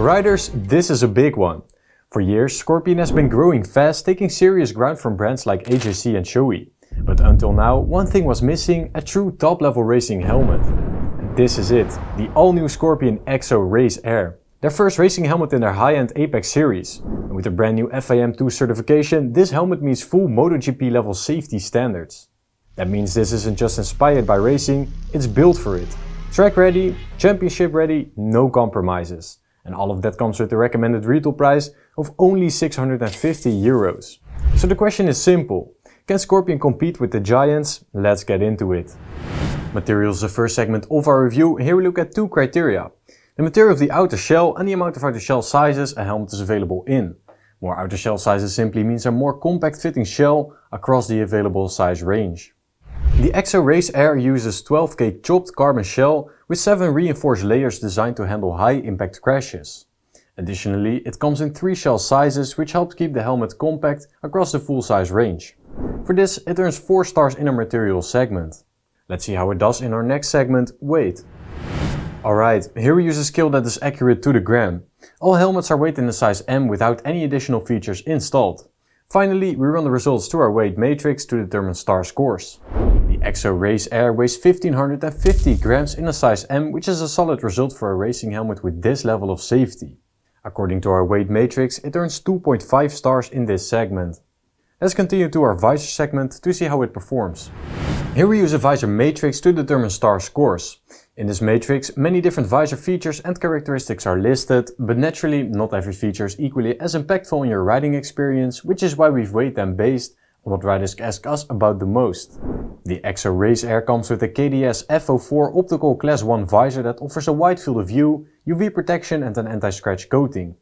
Riders, this is a big one. For years, Scorpion has been growing fast, taking serious ground from brands like AJC and Shoei. But until now, one thing was missing, a true top-level racing helmet. And this is it, the all-new Scorpion EXO-Race Air. Their first racing helmet in their high-end Apex series. And with a brand new FIM2 certification, this helmet meets full MotoGP level safety standards. That means this isn't just inspired by racing, it's built for it. Track ready, championship ready, no compromises. And all of that comes with the recommended retail price of only 650 euros. So the question is simple. Can Scorpion compete with the giants? Let's get into it. Material is the first segment of our review. Here we look at two criteria. The material of the outer shell and the amount of outer shell sizes a helmet is available in. More outer shell sizes simply means a more compact fitting shell across the available size range. The EXO-Race Air uses 12K chopped carbon shell with 7 reinforced layers designed to handle high impact crashes. Additionally, it comes in 3 shell sizes which help keep the helmet compact across the full size range. For this, it earns 4 stars in our material segment. Let's see how it does in our next segment, weight. Alright, here we use a scale that is accurate to the gram. All helmets are weighed in the size M without any additional features installed. Finally, we run the results to our weight matrix to determine star scores. The EXO-Race Air weighs 1550 grams in a size M, which is a solid result for a racing helmet with this level of safety. According to our weight matrix, it earns 2.5 stars in this segment. Let's continue to our Visor segment to see how it performs. Here we use a Visor matrix to determine star scores. In this matrix, many different Visor features and characteristics are listed, but naturally not every feature is equally as impactful on your riding experience, which is why we've weighted them based on what riders ask us about the most. The EXO-Race Air comes with a KDS FO4 optical class 1 visor that offers a wide field of view, UV protection and an anti-scratch coating.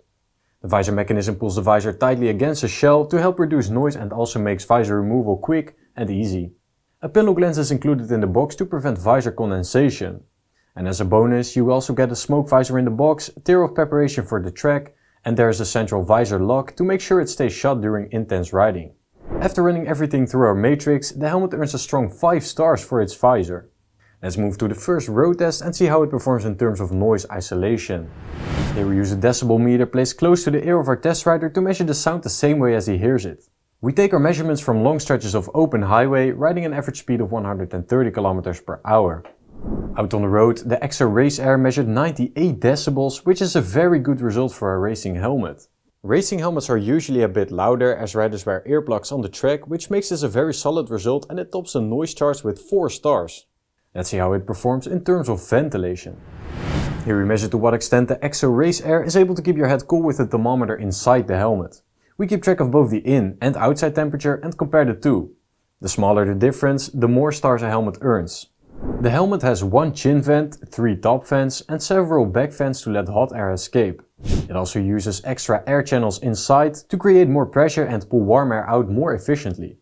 The visor mechanism pulls the visor tightly against the shell to help reduce noise and also makes visor removal quick and easy. A pinlock lens is included in the box to prevent visor condensation. And as a bonus, you also get a smoke visor in the box, tier of preparation for the track, and there is a central visor lock to make sure it stays shut during intense riding. After running everything through our matrix, the helmet earns a strong 5 stars for its visor. Let's move to the first road test and see how it performs in terms of noise isolation. Here we use a decibel meter placed close to the ear of our test rider to measure the sound the same way as he hears it. We take our measurements from long stretches of open highway, riding an average speed of 130 km per hour. Out on the road, the EXO-Race Air measured 98 decibels, which is a very good result for a racing helmet. Racing helmets are usually a bit louder as riders wear earplugs on the track, which makes this a very solid result, and it tops the noise charts with 4 stars. Let's see how it performs in terms of ventilation. Here we measure to what extent the EXO-Race Air is able to keep your head cool with the thermometer inside the helmet. We keep track of both the in and outside temperature and compare the two. The smaller the difference, the more stars a helmet earns. The helmet has 1 chin vent, 3 top vents and several back vents to let hot air escape. It also uses extra air channels inside to create more pressure and pull warm air out more efficiently.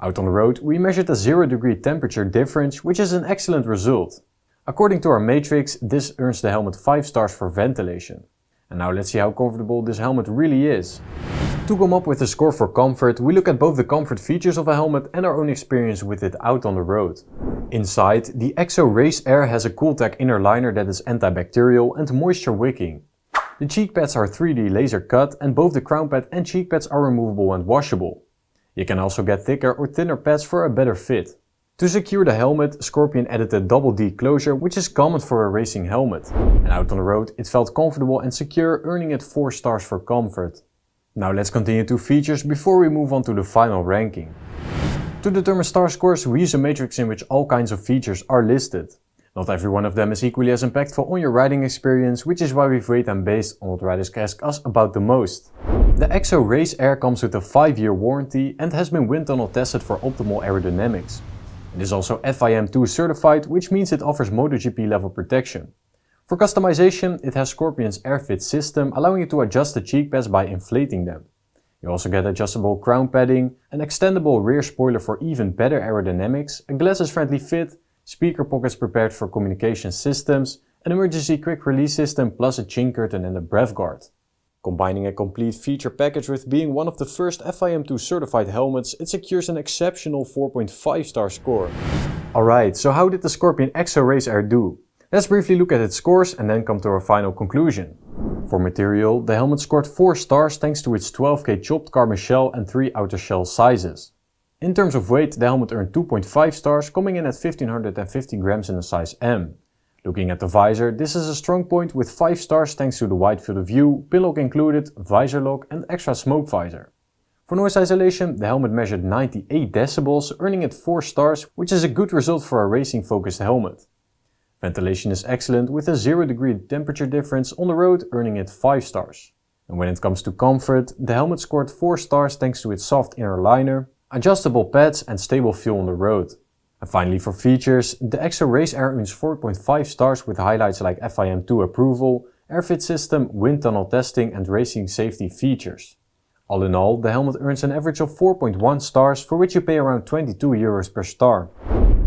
Out on the road, we measured a 0-degree temperature difference, which is an excellent result. According to our matrix, this earns the helmet 5 stars for ventilation. And now let's see how comfortable this helmet really is. To come up with a score for comfort, we look at both the comfort features of a helmet and our own experience with it out on the road. Inside, the EXO-Race Air has a Cooltech inner liner that is antibacterial and moisture wicking. The cheek pads are 3D laser cut and both the crown pad and cheek pads are removable and washable. You can also get thicker or thinner pads for a better fit. To secure the helmet, Scorpion added a double D closure, which is common for a racing helmet. And out on the road, it felt comfortable and secure, earning it 4 stars for comfort. Now let's continue to features before we move on to the final ranking. To determine star scores, we use a matrix in which all kinds of features are listed. Not every one of them is equally as impactful on your riding experience, which is why we've rated them based on what riders ask us about the most. The EXO-Race Air comes with a 5-year warranty and has been wind tunnel tested for optimal aerodynamics. It is also FIM2 certified, which means it offers MotoGP level protection. For customization, it has Scorpion's AirFit system, allowing you to adjust the cheek pads by inflating them. You also get adjustable crown padding, an extendable rear spoiler for even better aerodynamics, a glasses-friendly fit, speaker pockets prepared for communication systems, an emergency quick release system plus a chin curtain and a breath guard. Combining a complete feature package with being one of the first FIM2 certified helmets, it secures an exceptional 4.5 star score. Alright, so how did the Scorpion EXO-Race Air do? Let's briefly look at its scores and then come to our final conclusion. For material, the helmet scored 4 stars thanks to its 12K chopped carbon shell and 3 outer shell sizes. In terms of weight, the helmet earned 2.5 stars, coming in at 1550 grams in a size M. Looking at the visor, this is a strong point with 5 stars thanks to the wide field of view, pin lock included, visor lock and extra smoke visor. For noise isolation, the helmet measured 98 decibels, earning it 4 stars, which is a good result for a racing focused helmet. Ventilation is excellent with a 0-degree temperature difference on the road, earning it 5 stars. And when it comes to comfort, the helmet scored 4 stars thanks to its soft inner liner, adjustable pads and stable feel on the road. And finally for features, the EXO-Race Air earns 4.5 stars with highlights like FIM2 approval, airfit system, wind tunnel testing and racing safety features. All in all, the helmet earns an average of 4.1 stars, for which you pay around €22 per star.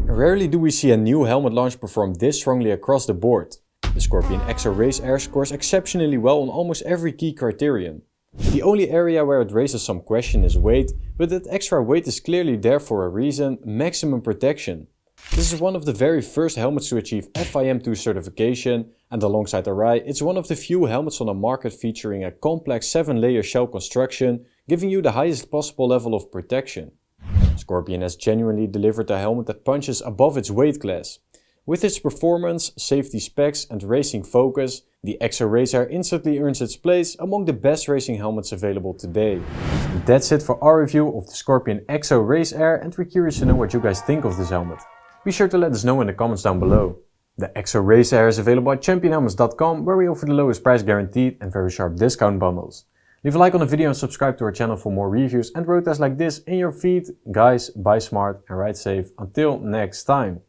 Rarely do we see a new helmet launch perform this strongly across the board. The Scorpion EXO-Race Air scores exceptionally well on almost every key criterion. The only area where it raises some question is weight, but that extra weight is clearly there for a reason: maximum protection. This is one of the very first helmets to achieve FIM2 certification, and alongside the RI, it's one of the few helmets on the market featuring a complex 7-layer shell construction, giving you the highest possible level of protection. Scorpion has genuinely delivered a helmet that punches above its weight class. With its performance, safety specs and racing focus, the EXO-Race Air instantly earns its place among the best racing helmets available today. That's it for our review of the Scorpion EXO-Race Air, and we're curious to know what you guys think of this helmet. Be sure to let us know in the comments down below. The EXO-Race Air is available at championhelmets.com, where we offer the lowest price guaranteed and very sharp discount bundles. Leave a like on the video and subscribe to our channel for more reviews and road tests like this in your feed. Guys, buy smart and ride safe. Until next time.